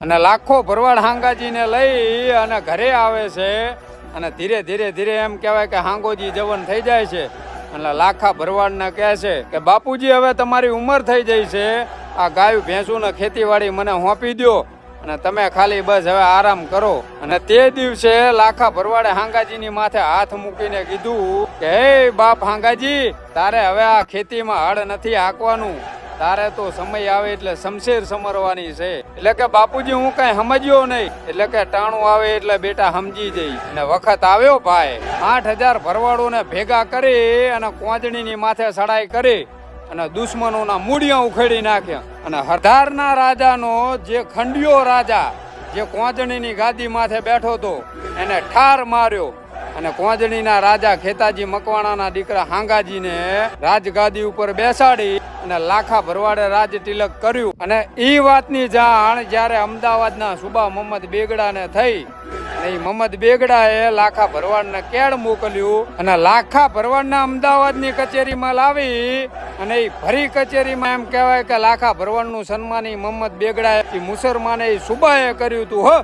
અને લાખો ભરવાડ હાંગાજીને લઈ અને ઘરે આવે છે અને ધીરે ધીરે એમ કહેવાય કે હાંગોજી જવન થઈ જાય છે અને લાખા ભરવાડને કહે છે કે બાપુજી હવે તમારી ઉંમર થઈ જાય છે, આ ગાયું ભેંસું ને ખેતીવાડી મને સોંપી દો અને તમે ખાલી બસ હવે આરામ કરો. અને તે દિવસે લાખા ભરવાડે હાંગાજીની માથે હાથ મૂકીને કીધું કે હે બાપ હાંગાજી, તારે હવે આ ખેતીમાં હળ નથી હાંકવાનું, તારે તો સમય આવે એટલે શમશેર સમરવાની છે. એટલે કે બાપુજી હું કઈ સમજ્યો નહીં, એટલે કે ટાણું આવે એટલે બેટા સમજી જઈ. અને વખત આવ્યો ભાઈ, 8000 ભરવાડોને ભેગા કરી અને કોંજણીની માથે સડાઈ કરી અને દુશ્મનોના મૂળિયા ઉખેડી નાખ્યા. અને હરધારના રાજાનો જે ખંડિયો રાજા જે કોંજણીની ગાદી માથે બેઠો હતો એને ઠાર માર્યો. અને કોંજણીના રાજા ખેતાજી મકવાણાના દીકરા હાંગાજીને રાજગાદી ઉપર બેસાડી અને લાખા ભરવાડે રાજ તિલક કર્યું. અને એ વાતની જાણ જ્યારે અમદાવાદના સુબા મોહમ્મદ બેગડાને થઈ, અને એ મોહમ્મદ બેગડાએ લાખા ભરવાડને કેળ મોકલ્યું અને લાખા ભરવાડને અમદાવાદની કચેરીમાં લાવી અને એ ભરી કચેરીમાં એમ કહેવાય કે લાખા ભરવાડનું સન્માન મોહમ્મદ બેગડાએ મુસલમાને સુબાએ કર્યું હતું.